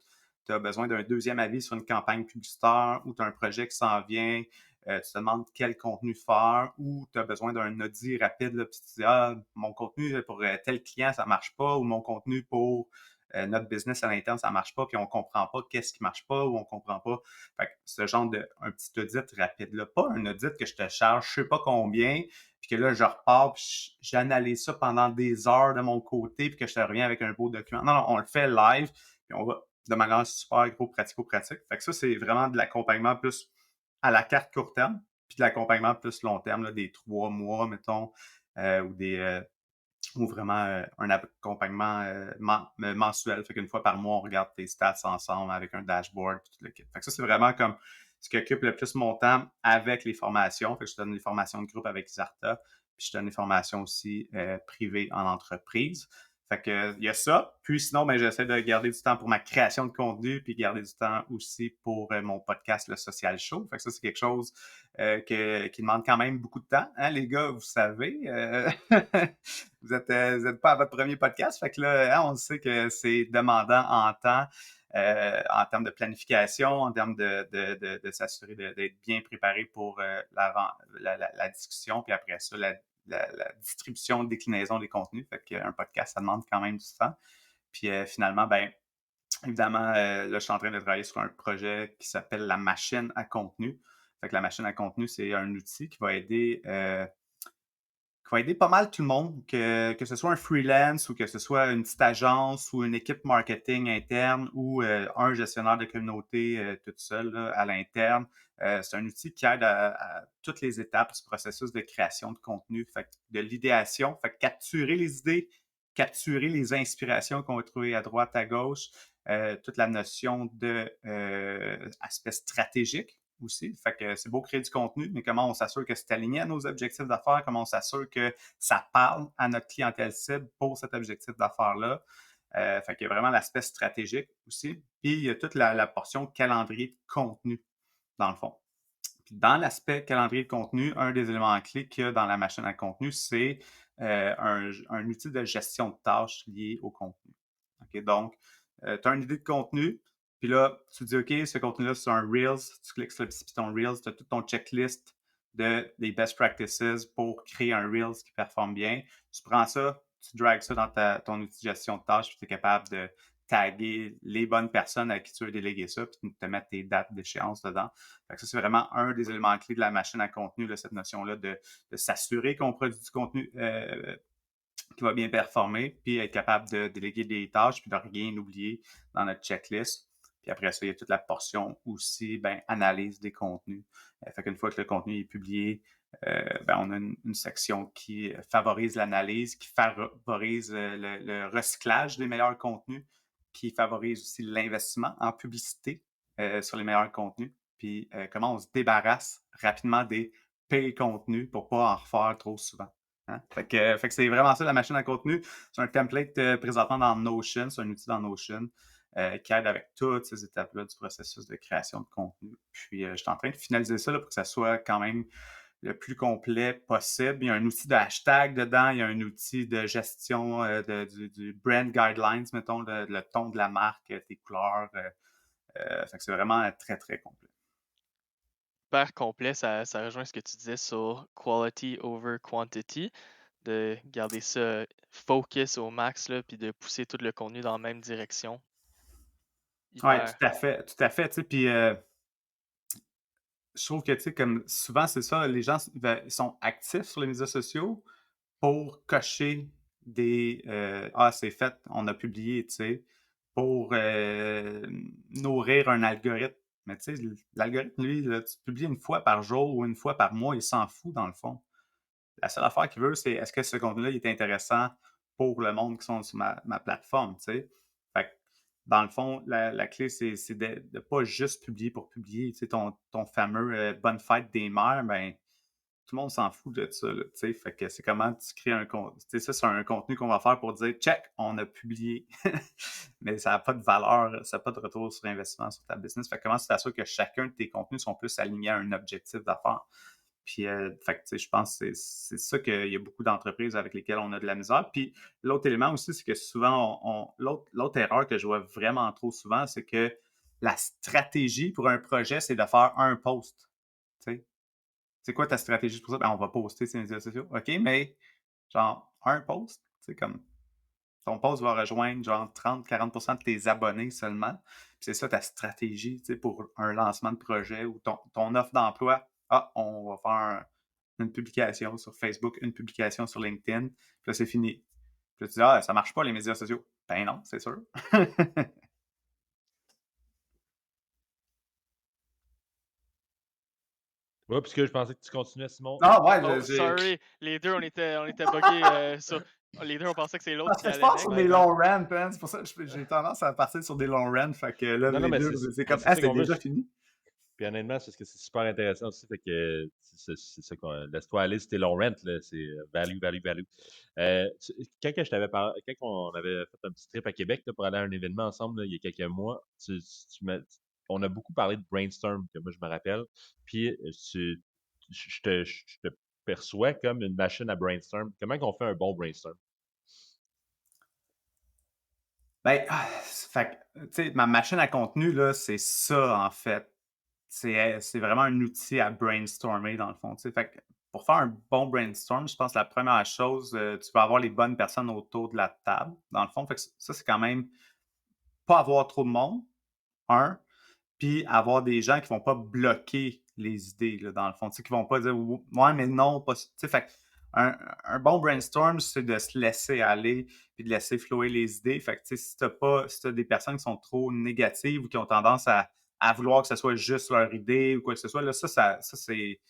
Tu as besoin d'un deuxième avis sur une campagne publicitaire ou tu as un projet qui s'en vient. Tu te demandes quel contenu faire ou tu as besoin d'un audit rapide. Là, puis tu te dis, ah, mon contenu pour tel client, ça marche pas ou mon contenu pour notre business à l'interne, ça marche pas, puis on comprend pas qu'est-ce qui marche pas ou on comprend pas. Fait que ce genre un petit audit rapide là, pas un audit que je te charge, je sais pas combien, puis que là je repars, puis j'analyse ça pendant des heures de mon côté, puis que je te reviens avec un beau document. Non, on le fait live, puis on va de manière super gros pratico-pratique. Fait que ça, c'est vraiment de l'accompagnement plus à la carte court terme, puis de l'accompagnement plus long terme, là, des 3 mois, mettons, ou vraiment un accompagnement mensuel. Fait qu'une fois par mois, on regarde tes stats ensemble avec un dashboard tout le kit. Fait que ça, c'est vraiment comme ce qui occupe le plus mon temps avec les formations. Fait que je donne les formations de groupe avec Zarta, puis je donne les formations aussi privées en entreprise. Fait que il y a ça. Puis sinon, ben, j'essaie de garder du temps pour ma création de contenu, puis garder du temps aussi pour mon podcast, le Social Show. Fait que ça, c'est quelque chose qui demande quand même beaucoup de temps. Hein, les gars, vous savez, vous êtes pas à votre premier podcast. Fait que là, hein, on sait que c'est demandant en temps, en termes de planification, en termes de s'assurer d'être bien préparé pour la discussion, puis après ça, la distribution, déclinaison des contenus. Fait qu'un podcast, ça demande quand même du temps. Puis finalement, ben évidemment, là, je suis en train de travailler sur un projet qui s'appelle la machine à contenu. Fait que la machine à contenu, c'est un outil qui va aider pas mal tout le monde, que ce soit un freelance ou que ce soit une petite agence ou une équipe marketing interne ou un gestionnaire de communauté tout seul là, à l'interne. C'est un outil qui aide à toutes les étapes du processus de création de contenu, fait de l'idéation, fait capturer les idées, capturer les inspirations qu'on va trouver à droite, à gauche, toute la notion de aspect stratégique aussi. Fait que c'est beau créer du contenu, mais comment on s'assure que c'est aligné à nos objectifs d'affaires, comment on s'assure que ça parle à notre clientèle cible pour cet objectif d'affaires-là. Fait qu'il y a vraiment l'aspect stratégique aussi. Puis il y a toute la portion calendrier de contenu, dans le fond. Puis dans l'aspect calendrier de contenu, un des éléments clés qu'il y a dans la machine à contenu, c'est un outil de gestion de tâches lié au contenu. Okay? Donc, tu as une idée de contenu, puis là, tu te dis, OK, ce contenu-là, c'est un Reels. Tu cliques sur le petit piton Reels, tu as toute ton checklist des best practices pour créer un Reels qui performe bien. Tu prends ça, tu drags ça dans ton outil de gestion de tâches, puis tu es capable de taguer les bonnes personnes à qui tu veux déléguer ça, puis te mettre tes dates d'échéance dedans. Fait que ça, c'est vraiment un des éléments clés de la machine à contenu, là, cette notion-là de s'assurer qu'on produit du contenu qui va bien performer, puis être capable de déléguer des tâches, puis de rien oublier dans notre checklist. Puis après ça, il y a toute la portion aussi, analyse des contenus. Fait qu'une fois que le contenu est publié, on a une section qui favorise l'analyse, qui favorise le recyclage des meilleurs contenus, qui favorise aussi l'investissement en publicité sur les meilleurs contenus, puis comment on se débarrasse rapidement des pay contenus pour pas en refaire trop souvent. Hein? Fait que c'est vraiment ça, la machine à contenu. C'est un template présentement dans Notion, c'est un outil dans Notion qui aide avec toutes ces étapes-là du processus de création de contenu. Puis, je suis en train de finaliser ça là, pour que ça soit quand même le plus complet possible. Il y a un outil de hashtag dedans, il y a un outil de gestion du brand guidelines, mettons, le ton de la marque, tes couleurs. Fait que c'est vraiment très, très complet. Super complet, ça rejoint ce que tu disais sur quality over quantity, de garder ça focus au max, là, puis de pousser tout le contenu dans la même direction. Oui, Hyper. tout à fait, tout à fait. Tu sais, puis je trouve que, tu sais, comme souvent, c'est ça, les gens ils sont actifs sur les médias sociaux pour cocher des ah, c'est fait, on a publié, tu sais, pour nourrir un algorithme. Mais tu sais, l'algorithme, lui, là, tu publies une fois par jour ou une fois par mois, il s'en fout dans le fond. La seule affaire qu'il veut, c'est est-ce que ce contenu-là est intéressant pour le monde qui sont sur ma plateforme, tu sais. Fait que, dans le fond, la clé, c'est de ne pas juste publier pour publier. Tu sais, ton fameux bonne fête des mères, tout le monde s'en fout de ça, là, tu sais. Fait que c'est comment tu crées un contenu. Tu sais, ça, c'est un contenu qu'on va faire pour dire check, on a publié. Mais ça n'a pas de valeur, ça n'a pas de retour sur investissement sur ta business. Fait que comment tu t'assures que chacun de tes contenus sont plus alignés à un objectif d'affaires? Puis, fait que, je pense que c'est ça qu'il y a beaucoup d'entreprises avec lesquelles on a de la misère. Puis, l'autre élément aussi, c'est que souvent, l'autre erreur que je vois vraiment trop souvent, c'est que la stratégie pour un projet, c'est de faire un post. Tu sais, c'est quoi ta stratégie pour ça? On va poster sur les médias sociaux. OK, mais genre, un post, tu sais, comme ton post va rejoindre genre 30-40% de tes abonnés seulement. Puis c'est ça ta stratégie, tu sais, pour un lancement de projet ou ton offre d'emploi. Ah, on va faire une publication sur Facebook, une publication sur LinkedIn, puis là, c'est fini. Puis là, tu dis, ah, ça marche pas les médias sociaux. Ben non, c'est sûr. Ouais, puisque je pensais que tu continuais, Simon. Ah ouais, Oh, sorry, les deux, on était buggés sur. Les deux, on pensait que c'est l'autre parce qui que je allait pars sur next. des long runs, hein. C'est pour ça que j'ai tendance à partir sur des long runs. Fait que là, Non, non, les mais deux, c'est comme, c'est ça c'est qu'on veut. déjà fini. Puis honnêtement, c'est parce que c'est super intéressant aussi. Fait que c'est ça qu'on. Laisse-toi aller sur tes long rent, là. C'est value, value, value. Quand que je t'avais parlé, quand on avait fait un petit trip à Québec là, pour aller à un événement ensemble là, il y a quelques mois, on a beaucoup parlé de brainstorm, que moi je me rappelle. Puis je te perçois comme une machine à brainstorm. Comment qu'on fait un bon brainstorm? Fait que, tu sais, ma machine à contenu, là, c'est ça, en fait. C'est vraiment un outil à brainstormer, dans le fond. Tu sais. Fait que pour faire un bon brainstorm, je pense que la première chose, tu vas avoir les bonnes personnes autour de la table, dans le fond. Fait que ça, c'est quand même pas avoir trop de monde, un, puis avoir des gens qui vont pas bloquer les idées, là, dans le fond. Tu sais, qui vont pas dire ouais, mais non, pas. Tu sais, fait que un bon brainstorm, c'est de se laisser aller puis de laisser flouer les idées. Fait que, tu sais, si t'as des personnes qui sont trop négatives ou qui ont tendance à vouloir que ce soit juste leur idée ou quoi que ce soit, là, ça c'est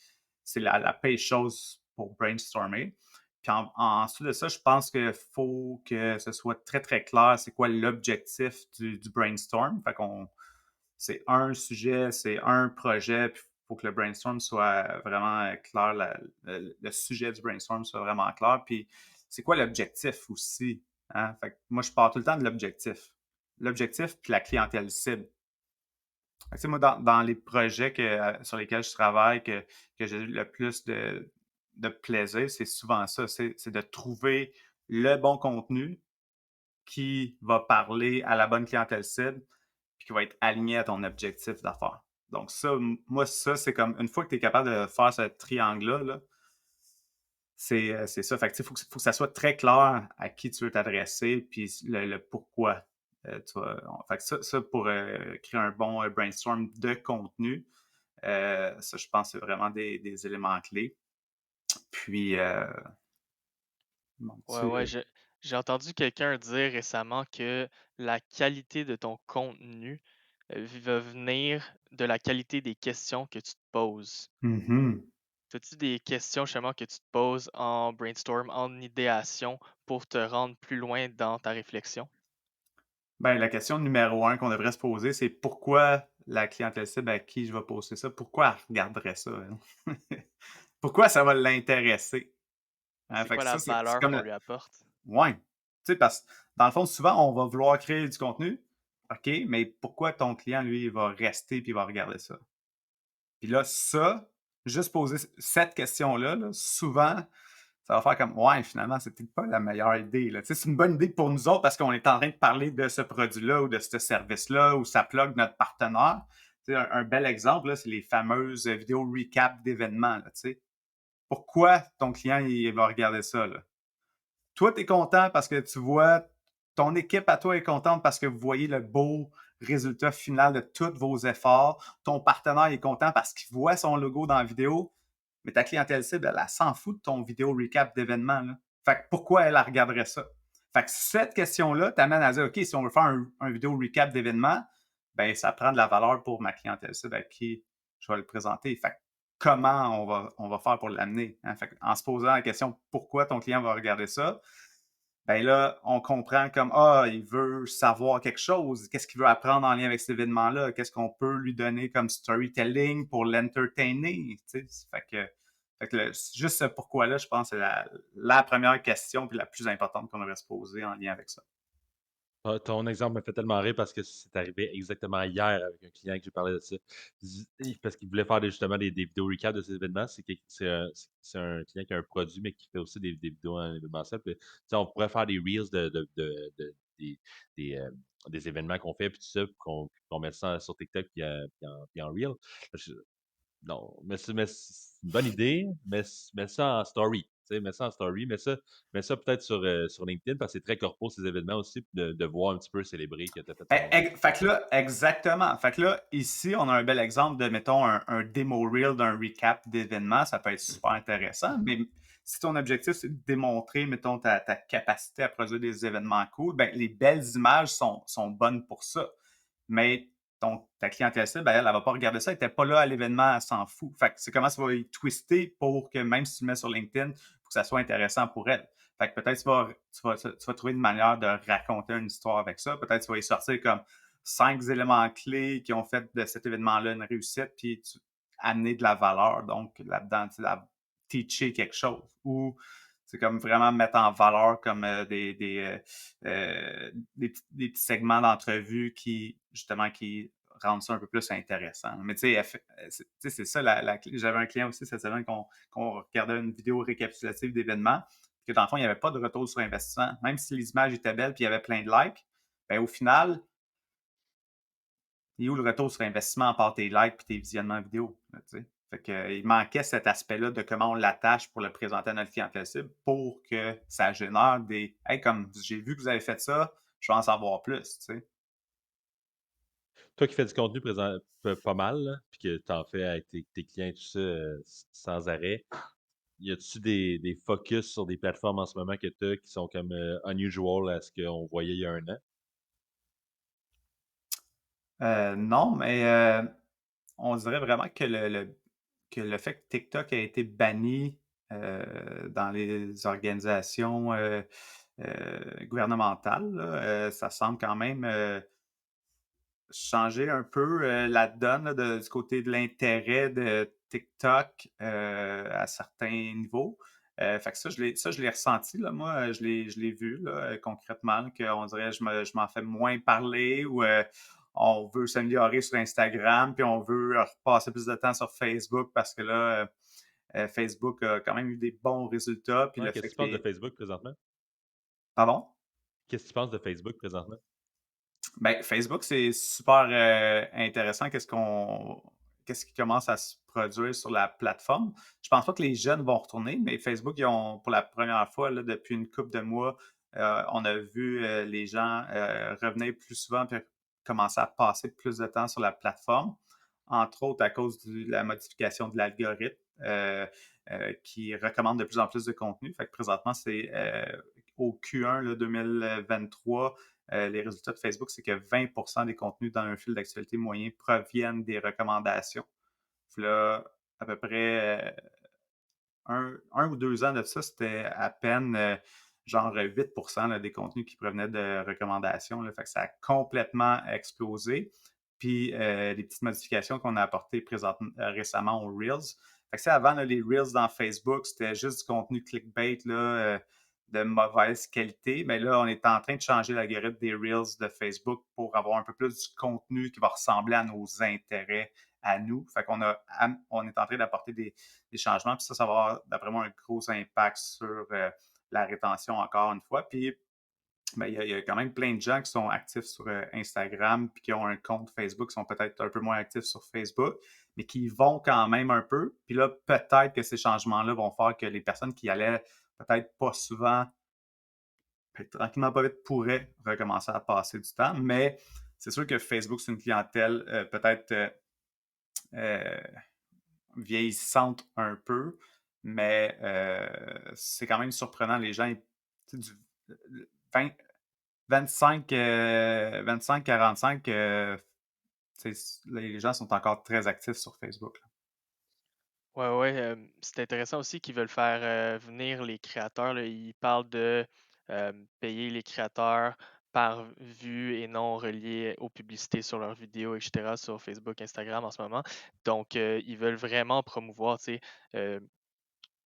la pire chose pour brainstormer. Puis ensuite de ça, je pense qu'il faut que ce soit très, très clair c'est quoi l'objectif du brainstorm. Fait qu'on c'est un sujet, c'est un projet, puis il faut que le brainstorm soit vraiment clair, le sujet du brainstorm soit vraiment clair. Puis c'est quoi l'objectif aussi? Hein? Fait que moi, je pars tout le temps de l'objectif. L'objectif, puis la clientèle cible. Fait que, moi, dans les projets sur lesquels je travaille, que j'ai eu le plus de plaisir, c'est souvent ça. C'est de trouver le bon contenu qui va parler à la bonne clientèle cible puis qui va être aligné à ton objectif d'affaires. Donc ça, moi, ça, c'est comme, une fois que tu es capable de faire ce triangle-là, là, c'est ça. Fait que, faut que ça soit très clair à qui tu veux t'adresser, puis le pourquoi Fait que ça pour créer un bon brainstorm de contenu, ça, je pense, c'est vraiment des éléments clés. Puis, Ouais, j'ai entendu quelqu'un dire récemment que la qualité de ton contenu va venir de la qualité des questions que tu te poses. Mhm. As-tu des questions justement que tu te poses en brainstorm, en idéation pour te rendre plus loin dans ta réflexion? Ben, la question numéro 1 qu'on devrait se poser, c'est pourquoi la clientèle cible à qui je vais poster ça, pourquoi elle regarderait ça, elle? Pourquoi ça va l'intéresser? Hein, C'est fait que quoi la ça, c'est valeur comme qu'on lui apporte? ouais. Tu sais, parce que dans le fond, souvent, on va vouloir créer du contenu. OK, mais pourquoi ton client, lui, il va rester puis il va regarder ça? Puis là, ça, juste poser cette question-là, là, souvent, ça va faire comme ouais, finalement, c'est peut-être pas la meilleure idée. Là. Tu sais, c'est une bonne idée pour nous autres parce qu'on est en train de parler de ce produit-là ou de ce service-là ou ça plug notre partenaire. Tu sais, un bel exemple, là, c'est les fameuses vidéos recap d'événements. Là, tu sais. Pourquoi ton client il va regarder ça? Là? Toi, tu es content parce que tu vois, ton équipe à toi est contente parce que vous voyez le beau résultat final de tous vos efforts. Ton partenaire est content parce qu'il voit son logo dans la vidéo. Mais ta clientèle cible, elle s'en fout de ton vidéo recap d'événement. Là. Fait que pourquoi elle regarderait ça? Fait que cette question-là t'amène à dire, OK, si on veut faire un vidéo recap d'événement, ben ça prend de la valeur pour ma clientèle cible à qui je vais le présenter. Fait que comment on va faire pour l'amener? Hein? Fait que en se posant la question pourquoi ton client va regarder ça, ben là, on comprend comme il veut savoir quelque chose, qu'est-ce qu'il veut apprendre en lien avec cet événement-là, qu'est-ce qu'on peut lui donner comme storytelling pour l'entertainer, tu sais. Fait que juste ce pourquoi-là, je pense que c'est la première question puis la plus importante qu'on devrait se poser en lien avec ça. Ton exemple me fait tellement rire parce que c'est arrivé exactement hier avec un client que j'ai parlé de ça. Parce qu'il voulait faire justement des vidéos recap de ces événements. C'est un client qui a un produit, mais qui fait aussi des vidéos en événementiel. Puis, tu sais, on pourrait faire des reels des, des, euh, des événements qu'on fait, puis tout ça, puis qu'on met ça sur TikTok puis en reel. Non, c'est une bonne idée, mets ça en story. Tu sais, mets ça en story, mets ça peut-être sur LinkedIn parce que c'est très corpo ces événements aussi, puis de voir un petit peu célébrer que tu as fait Fait que là, exactement. Fait que là, ici, on a un bel exemple de, mettons, un démo reel d'un recap d'événement. Ça peut être super intéressant, mais si ton objectif, c'est de démontrer, mettons, ta capacité à produire des événements cool, ben, les belles images sont bonnes pour ça. Mais ta clientèle cible, ben, elle ne va pas regarder ça. Elle n'était pas là à l'événement, elle s'en fout. Fait que c'est comment ça va y twister pour que même si tu le mets sur LinkedIn, pour que ça soit intéressant pour elle. Fait que peut-être tu vas trouver une manière de raconter une histoire avec ça. Peut-être tu vas y sortir comme 5 éléments clés qui ont fait de cet événement-là une réussite, puis amener de la valeur, donc là-dedans, tu teacher quelque chose. Ou c'est comme vraiment mettre en valeur comme des petits segments d'entrevue qui, justement, qui rendent ça un peu plus intéressant. Mais tu sais, c'est ça, j'avais un client aussi cette semaine qu'on regardait une vidéo récapitulative d'événements, que dans le fond, il n'y avait pas de retour sur investissement. Même si les images étaient belles et il y avait plein de likes, ben, au final, il est où le retour sur investissement à part tes likes et tes visionnements vidéo? Là, fait que, il manquait cet aspect-là de comment on l'attache pour le présenter à notre clientèle cible pour que ça génère des hey, comme j'ai vu que vous avez fait ça, je veux en savoir plus. T'sais. Toi qui fais du contenu présent pas mal, là, puis que tu en fais avec tes clients et tout ça sans arrêt, y a-tu des focus sur des plateformes en ce moment que tu as qui sont comme unusual à ce qu'on voyait il y a un an? Non, mais on dirait vraiment que que le fait que TikTok a été banni dans les organisations gouvernementales, là, ça semble quand même changer un peu la donne là, du côté de l'intérêt de TikTok à certains niveaux. Fait que ça, je l'ai ressenti, là, moi, je l'ai vu là, concrètement, qu'on dirait je m'en fais moins parler ou on veut s'améliorer sur Instagram, puis on veut repasser plus de temps sur Facebook parce que là, Facebook a quand même eu des bons résultats. Puis Ouais, le qu'est-ce fait que tu que penses de Facebook présentement? Pardon? Qu'est-ce que tu penses de Facebook présentement? Ben, Facebook, c'est super intéressant. Qu'est-ce qui commence à se produire sur la plateforme? Je pense pas que les jeunes vont retourner, mais Facebook, ils ont, pour la première fois, là, depuis une couple de mois, On a vu les gens revenir plus souvent puis commencer à passer plus de temps sur la plateforme, entre autres à cause de la modification de l'algorithme qui recommande de plus en plus de contenu. Fait que présentement, c'est au Q1 là, 2023, les résultats de Facebook, c'est que 20% des contenus dans un fil d'actualité moyen proviennent des recommandations. Puis là, à peu près un ou 2 ans de ça, c'était à peine genre 8% là, des contenus qui provenaient de recommandations. Là. Fait que ça a complètement explosé. Puis les petites modifications qu'on a apportées récemment aux Reels. Fait que avant, là, les Reels dans Facebook, c'était juste du contenu clickbait là, de mauvaise qualité. Mais là, on est en train de changer l'algorithme des Reels de Facebook pour avoir un peu plus du contenu qui va ressembler à nos intérêts à nous. Fait qu'on on est en train d'apporter des changements. Puis ça va avoir, d'après moi, un gros impact sur la rétention encore une fois. Puis ben, il y a quand même plein de gens qui sont actifs sur Instagram puis qui ont un compte Facebook, qui sont peut-être un peu moins actifs sur Facebook, mais qui vont quand même un peu. Puis là, peut-être que ces changements-là vont faire que les personnes qui allaient peut-être pas souvent, tranquillement pas vite, pourraient recommencer à passer du temps. Mais c'est sûr que Facebook, c'est une clientèle peut-être euh, vieillissante un peu, mais c'est quand même surprenant. Les gens, du 20, 25, 25-45, les gens sont encore très actifs sur Facebook. Là. Ouais, ouais, c'est intéressant aussi qu'ils veulent faire venir les créateurs, là. Ils parlent de payer les créateurs par vue et non relié aux publicités sur leurs vidéos, etc., sur Facebook, Instagram en ce moment. Donc, ils veulent vraiment promouvoir, tu sais, euh,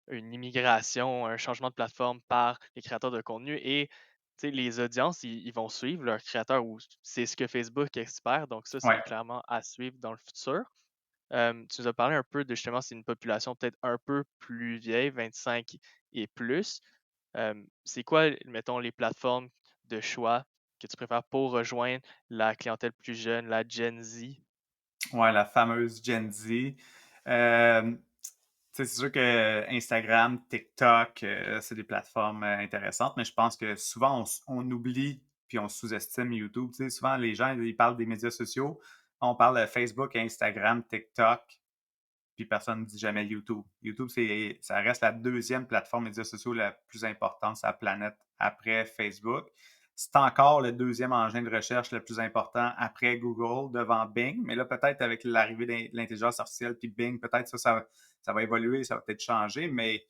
une immigration, un changement de plateforme par les créateurs de contenu et tu sais, les audiences, ils vont suivre leurs créateurs ou c'est ce que Facebook espère. Donc, ça, c'est Ouais. clairement à suivre dans le futur. Tu nous as parlé un peu de justement, c'est une population peut-être un peu plus vieille, 25 et plus. C'est quoi, mettons, les plateformes de choix que tu préfères pour rejoindre la clientèle plus jeune, la Gen Z? Ouais, la fameuse Gen Z. Euh, c'est sûr que Instagram, TikTok, c'est des plateformes intéressantes, mais je pense que souvent on oublie puis on sous-estime YouTube. Tu sais, souvent, les gens ils parlent des médias sociaux. On parle de Facebook, Instagram, TikTok, puis personne ne dit jamais YouTube. YouTube, ça reste la deuxième plateforme médias sociaux la plus importante sur la planète après Facebook. C'est encore le deuxième engin de recherche le plus important après Google, devant Bing. Mais là, peut-être avec l'arrivée de l'intelligence artificielle puis Bing, peut-être ça va évoluer, ça va peut-être changer. Mais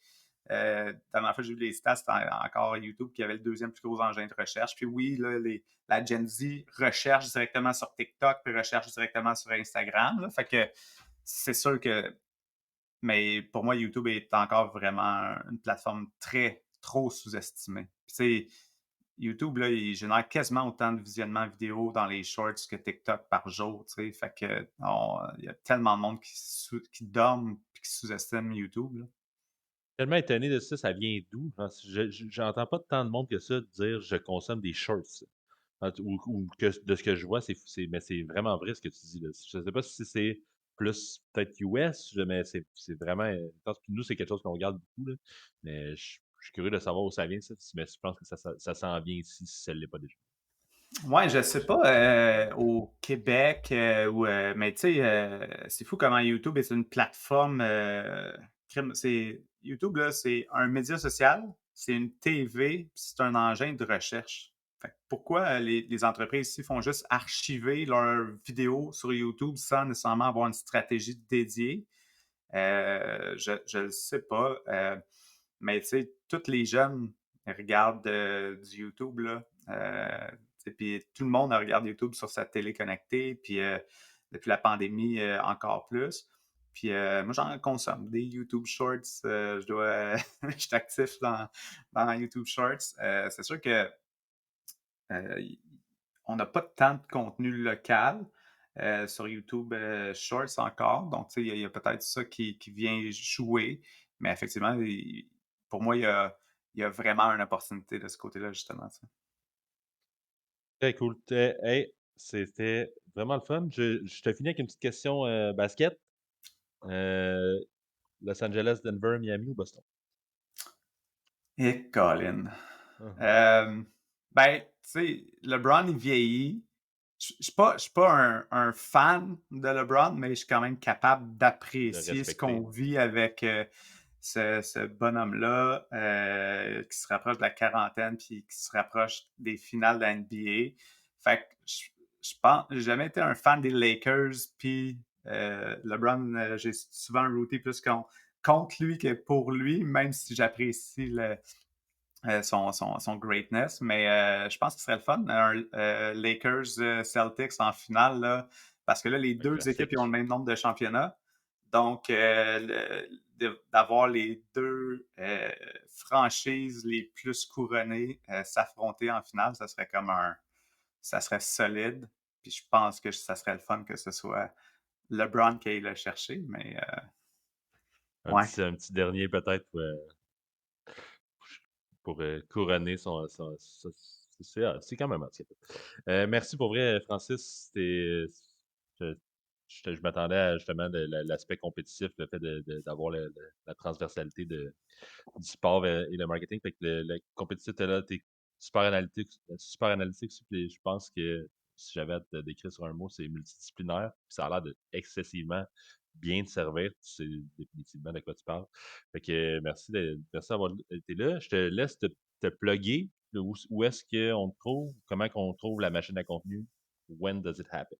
la dernière fois que j'ai vu les stats, c'était encore YouTube qui avait le deuxième plus gros engin de recherche. Puis oui, là, la Gen Z recherche directement sur TikTok puis recherche directement sur Instagram. Là. Fait que c'est sûr que mais pour moi, YouTube est encore vraiment une plateforme trop sous-estimée. Tu sais, YouTube, là, il génère quasiment autant de visionnements vidéo dans les shorts que TikTok par jour, tu sais. Fait que, il y a tellement de monde qui dorment et qui sous-estime YouTube, là. Tellement étonné de ça, ça vient d'où? Genre, j'entends pas tant de monde que ça dire je consomme des shorts. Ou que de ce que je vois, mais c'est vraiment vrai ce que tu dis là. Je sais pas si c'est plus peut-être US, mais c'est vraiment. Parce que nous, c'est quelque chose qu'on regarde beaucoup, là. Mais je suis curieux de savoir où ça vient, ça. Mais je pense que ça s'en vient ici si ça ne l'est pas déjà. Ouais, je sais pas, au Québec, mais tu sais, c'est fou comment YouTube est une plateforme, YouTube, là, c'est un média social, c'est une TV, c'est un engin de recherche. Fait que pourquoi les entreprises ici font juste archiver leurs vidéos sur YouTube sans nécessairement avoir une stratégie dédiée? Je le sais pas, mais tu sais, tous les jeunes regardent du YouTube, là. Puis tout le monde regarde YouTube sur sa télé connectée, puis depuis la pandémie, encore plus. Puis moi, j'en consomme des YouTube Shorts. Je suis actif dans YouTube Shorts. C'est sûr que euh, on n'a pas tant de contenu local sur YouTube Shorts encore. Donc, tu sais, il y a peut-être ça qui vient jouer. Mais effectivement, pour moi, il y a vraiment une opportunité de ce côté-là, justement. Tu sais. Très cool. Hey, c'était vraiment le fun. Je te finis avec une petite question basket. Euh, Los Angeles, Denver, Miami ou Boston? Et Colin. Ben, tu sais, LeBron, il vieillit. Je suis pas un fan de LeBron, mais je suis quand même capable d'apprécier ce qu'on vit avec ce bonhomme-là qui se rapproche de la quarantaine puis qui se rapproche des finales de la NBA. Fait que je pense, j'ai jamais été un fan des Lakers, puis LeBron, j'ai souvent rooté plus contre lui que pour lui, même si j'apprécie son greatness. Mais je pense que ce serait le fun, un Lakers-Celtics en finale, là, parce que là, les deux équipes ils ont le même nombre de championnats. Donc, d'avoir les deux franchises les plus couronnées s'affronter en finale, ça serait ça serait solide. Puis je pense que ça serait le fun que ce soit LeBron qui aille le chercher, mais un petit dernier peut-être pour couronner c'est quand même assez. Merci pour vrai, Francis. Je m'attendais à justement l'aspect compétitif, le fait d'avoir la transversalité du sport et le marketing. Fait que le compétitif, t'es super analytique. Je pense que si j'avais à te décrire sur un mot, c'est multidisciplinaire. Puis ça a l'air excessivement bien te servir. Tu sais définitivement de quoi tu parles. Fait que merci d'avoir été là. Je te laisse te plugger. Où est-ce qu'on te trouve? Comment qu'on trouve la machine à contenu? When does it happen?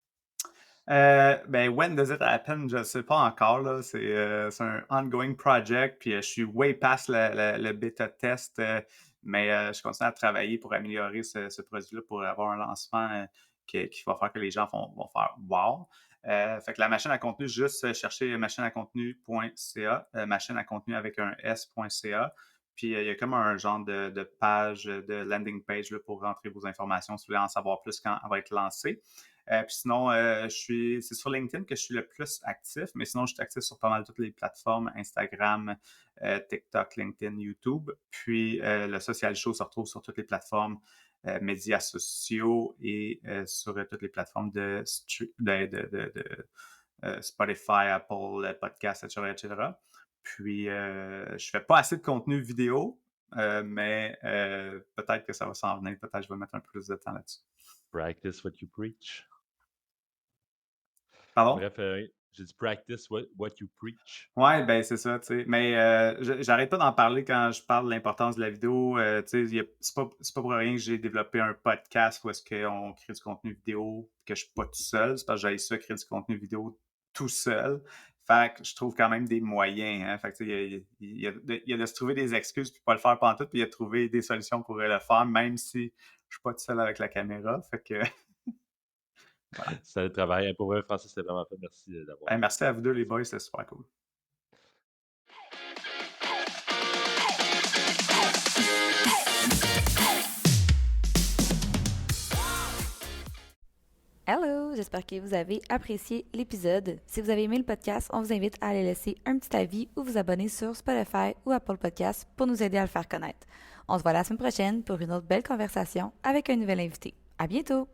Ben, when does it happen? Je ne sais pas encore. Là. C'est un ongoing project. Puis je suis way past le bêta test. Mais je continue à travailler pour améliorer ce produit-là pour avoir un lancement qui va faire que les gens vont faire wow. Fait que la machine à contenu, juste chercher machine-à-contenu.ca, machine à contenu avec un s.ca. Puis il y a comme un genre de page, de landing page là, pour rentrer vos informations si vous voulez en savoir plus quand elle va être lancée. Puis sinon, c'est sur LinkedIn que je suis le plus actif, mais sinon, je suis actif sur pas mal toutes les plateformes, Instagram, TikTok, LinkedIn, YouTube. Puis le Social Show se retrouve sur toutes les plateformes médias sociaux et sur toutes les plateformes de Spotify, Apple Podcasts, etc. Puis, je fais pas assez de contenu vidéo, mais peut-être que ça va s'en venir. Peut-être que je vais mettre un peu plus de temps là-dessus. Practice what you preach. Pardon? Bref, j'ai dit practice what you preach. Ouais, ben c'est ça, tu sais. Mais j'arrête pas d'en parler quand je parle de l'importance de la vidéo. Tu sais, c'est pas pour rien que j'ai développé un podcast où est-ce qu'on crée du contenu vidéo, que je suis pas tout seul. C'est parce que j'ai ça créer du contenu vidéo tout seul. Fait que je trouve quand même des moyens. Hein. Fait que, il y a de se trouver des excuses pour pas le faire pantoute, puis il y a de trouver des solutions pour le faire, même si je suis pas tout seul avec la caméra. Fait que voilà. C'est le travail. Pour vrai, Francis, c'était vraiment fait. Merci d'avoir. Merci à vous deux, les boys. C'était super cool. Hello, j'espère que vous avez apprécié l'épisode. Si vous avez aimé le podcast, on vous invite à aller laisser un petit avis ou vous abonner sur Spotify ou Apple Podcasts pour nous aider à le faire connaître. On se voit la semaine prochaine pour une autre belle conversation avec un nouvel invité. À bientôt!